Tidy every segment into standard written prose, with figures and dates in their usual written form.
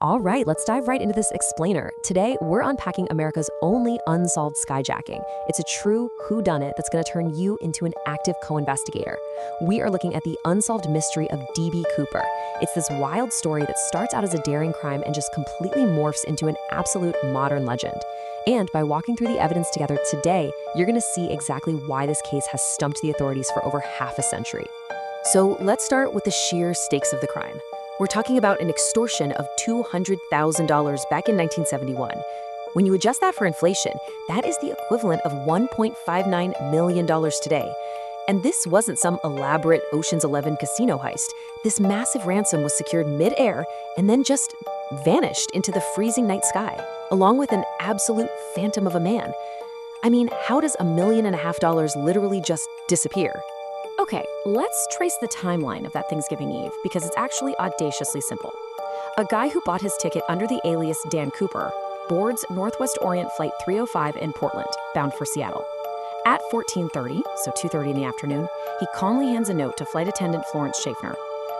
All right, let's dive right into this explainer. Today, we're unpacking America's only unsolved skyjacking. It's a true whodunit that's going to turn you into an active co-investigator. We are looking at the unsolved mystery of D.B Cooper. It's this wild story that starts out as a daring crime and just completely morphs into an absolute modern legend. And by walking through the evidence together today, you're going to see exactly why this case has stumped the authorities for over half a century. So let's start with the sheer stakes of the crime. We're talking about an extortion of $200,000 back in 1971. When you adjust that for inflation, that is the equivalent of $1.59 million today. And this wasn't some elaborate Ocean's 11 casino heist. This massive ransom was secured mid-air and then just vanished into the freezing night sky, along with an absolute phantom of a man. I mean, how does $1.5 million literally just disappear? Okay, let's trace the timeline of that Thanksgiving Eve because it's actually audaciously simple. A guy who bought his ticket under the alias Dan Cooper boards Northwest Orient Flight 305 in Portland, bound for Seattle. At 14:30, so 2:30 in the afternoon, he calmly hands a note to flight attendant Florence Schaffner.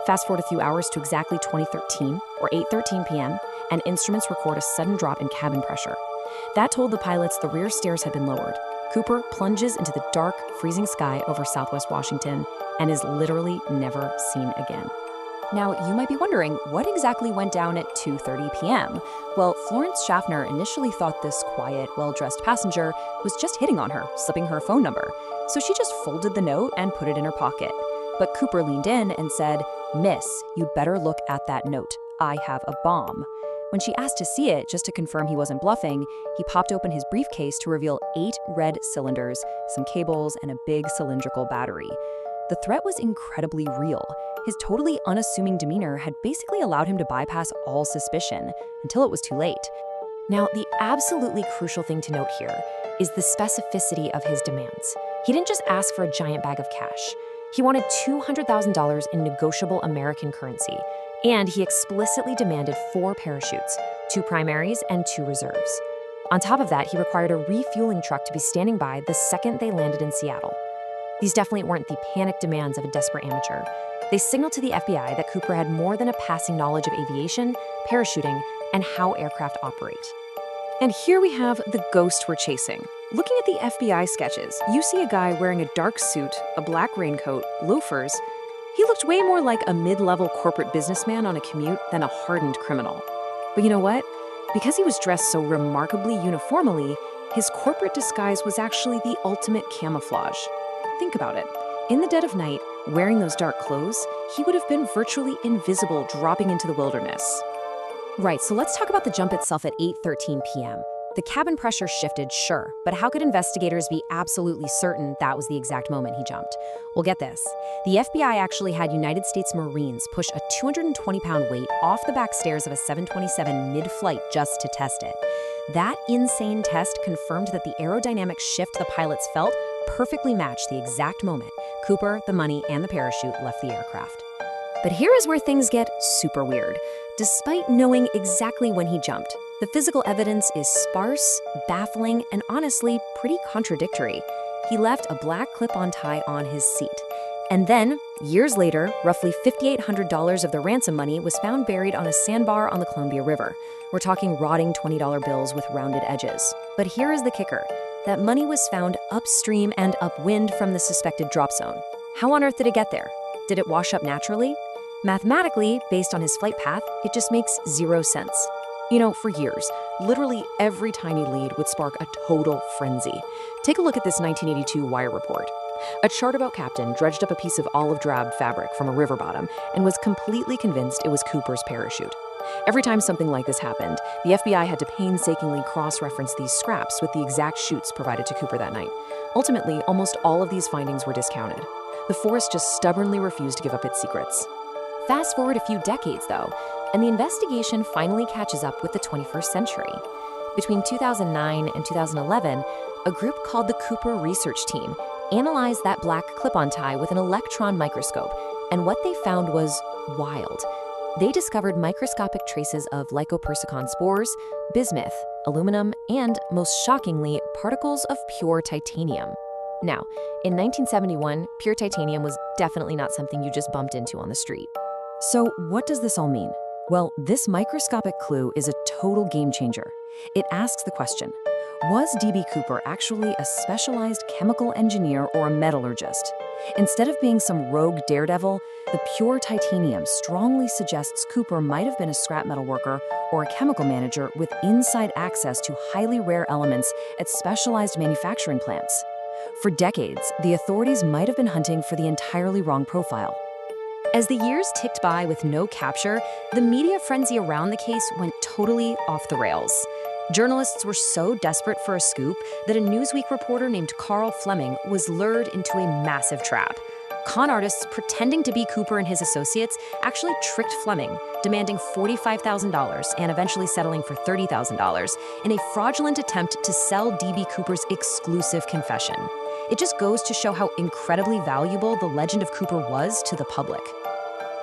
Fast forward a few hours to exactly 2013, or 8:13 p.m., and instruments record a sudden drop in cabin pressure. That told the pilots the rear stairs had been lowered. Cooper plunges into the dark, freezing sky over Southwest Washington and is literally never seen again. Now, you might be wondering, what exactly went down at 2:30 p.m.? Well, Florence Schaffner initially thought this quiet, well-dressed passenger was just hitting on her, slipping her phone number. So she just folded the note and put it in her pocket. But Cooper leaned in and said, "Miss, you'd better look at that note. I have a bomb." When she asked to see it, just to confirm he wasn't bluffing, he popped open his briefcase to reveal 8 red cylinders, some cables, and a big cylindrical battery. The threat was incredibly real. His totally unassuming demeanor had basically allowed him to bypass all suspicion until it was too late. Now, the absolutely crucial thing to note here is the specificity of his demands. He didn't just ask for a giant bag of cash. He wanted $200,000 in negotiable American currency. And he explicitly demanded 4 parachutes, 2 primaries and 2 reserves. On top of that, he required a refueling truck to be standing by the second they landed in Seattle. These definitely weren't the panicked demands of a desperate amateur. They signaled to the FBI that Cooper had more than a passing knowledge of aviation, parachuting, and how aircraft operate. And here we have the ghost we're chasing. Looking at the FBI sketches, you see a guy wearing a dark suit, a black raincoat, loafers. He looked way more like a mid-level corporate businessman on a commute than a hardened criminal. But you know what? Because he was dressed so remarkably uniformly, his corporate disguise was actually the ultimate camouflage. Think about it. In the dead of night, wearing those dark clothes, he would have been virtually invisible dropping into the wilderness. Right, so let's talk about the jump itself at 8:13 p.m. The cabin pressure shifted, sure, but how could investigators be absolutely certain that was the exact moment he jumped? Well, get this. The FBI actually had United States Marines push a 220-pound weight off the back stairs of a 727 mid-flight just to test it. That insane test confirmed that the aerodynamic shift the pilots felt perfectly matched the exact moment Cooper, the money, and the parachute left the aircraft. But here is where things get super weird. Despite knowing exactly when he jumped, the physical evidence is sparse, baffling, and honestly pretty contradictory. He left a black clip-on tie on his seat. And then, years later, roughly $5,800 of the ransom money was found buried on a sandbar on the Columbia River. We're talking rotting $20 bills with rounded edges. But here is the kicker. That money was found upstream and upwind from the suspected drop zone. How on earth did it get there? Did it wash up naturally? Mathematically, based on his flight path, it just makes 0 sense. You know, for years, literally every tiny lead would spark a total frenzy. Take a look at this 1982 Wire report. A charterboat captain dredged up a piece of olive drab fabric from a river bottom and was completely convinced it was Cooper's parachute. Every time something like this happened, the FBI had to painstakingly cross-reference these scraps with the exact chutes provided to Cooper that night. Ultimately, almost all of these findings were discounted. The force just stubbornly refused to give up its secrets. Fast forward a few decades, though, and the investigation finally catches up with the 21st century. Between 2009 and 2011, a group called the Cooper Research Team analyzed that black clip-on tie with an electron microscope, and what they found was wild. They discovered microscopic traces of lycopersicon spores, bismuth, aluminum, and, most shockingly, particles of pure titanium. Now, in 1971, pure titanium was definitely not something you just bumped into on the street. So what does this all mean? Well, this microscopic clue is a total game changer. It asks the question, was D.B. Cooper actually a specialized chemical engineer or a metallurgist? Instead of being some rogue daredevil, the pure titanium strongly suggests Cooper might have been a scrap metal worker or a chemical manager with inside access to highly rare elements at specialized manufacturing plants. For decades, the authorities might have been hunting for the entirely wrong profile. As the years ticked by with no capture, the media frenzy around the case went totally off the rails. Journalists were so desperate for a scoop that a Newsweek reporter named Carl Fleming was lured into a massive trap. Con artists pretending to be Cooper and his associates actually tricked Fleming, demanding $45,000 and eventually settling for $30,000 in a fraudulent attempt to sell D.B. Cooper's exclusive confession. It just goes to show how incredibly valuable the legend of Cooper was to the public.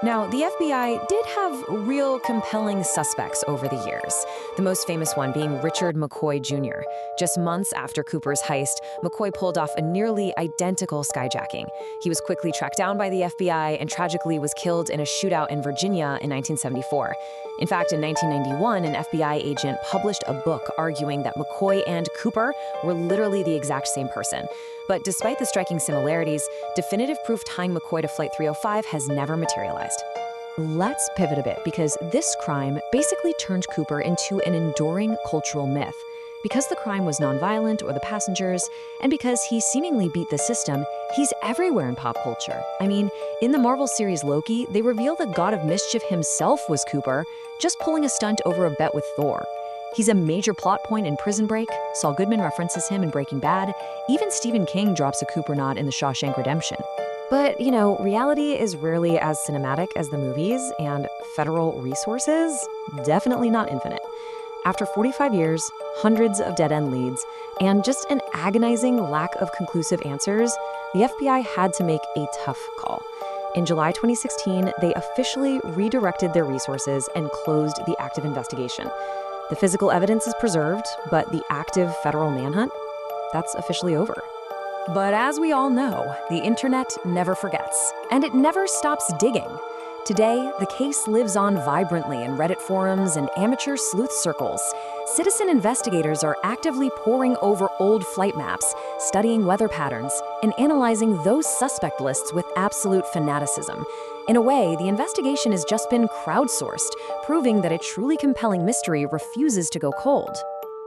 Now, the FBI did have real compelling suspects over the years, the most famous one being Richard McCoy Jr. Just months after Cooper's heist, McCoy pulled off a nearly identical skyjacking. He was quickly tracked down by the FBI and tragically was killed in a shootout in Virginia in 1974. In fact, in 1991, an FBI agent published a book arguing that McCoy and Cooper were literally the exact same person. But despite the striking similarities, definitive proof tying McCoy to Flight 305 has never materialized. Let's pivot a bit because this crime basically turned Cooper into an enduring cultural myth. Because the crime was nonviolent or the passengers, and because he seemingly beat the system, he's everywhere in pop culture. I mean, in the Marvel series Loki, they reveal the god of mischief himself was Cooper, just pulling a stunt over a bet with Thor. He's a major plot point in Prison Break, Saul Goodman references him in Breaking Bad, even Stephen King drops a Cooper nod in The Shawshank Redemption. But, reality is rarely as cinematic as the movies, and federal resources, definitely not infinite. After 45 years, hundreds of dead-end leads, and just an agonizing lack of conclusive answers, the FBI had to make a tough call. In July 2016, they officially redirected their resources and closed the active investigation. The physical evidence is preserved, but the active federal manhunt, that's officially over. But as we all know, the internet never forgets, and it never stops digging. Today, the case lives on vibrantly in Reddit forums and amateur sleuth circles. Citizen investigators are actively poring over old flight maps, studying weather patterns, and analyzing those suspect lists with absolute fanaticism. In a way, the investigation has just been crowdsourced, proving that a truly compelling mystery refuses to go cold.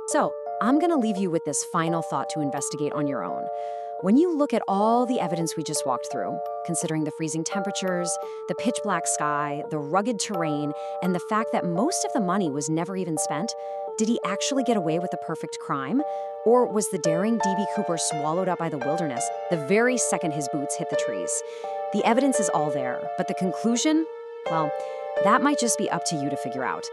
So, I'm gonna leave you with this final thought to investigate on your own. When you look at all the evidence we just walked through, considering the freezing temperatures, the pitch black sky, the rugged terrain, and the fact that most of the money was never even spent, did he actually get away with the perfect crime? Or was the daring D.B. Cooper swallowed up by the wilderness the very second his boots hit the trees? The evidence is all there, but the conclusion? Well, that might just be up to you to figure out.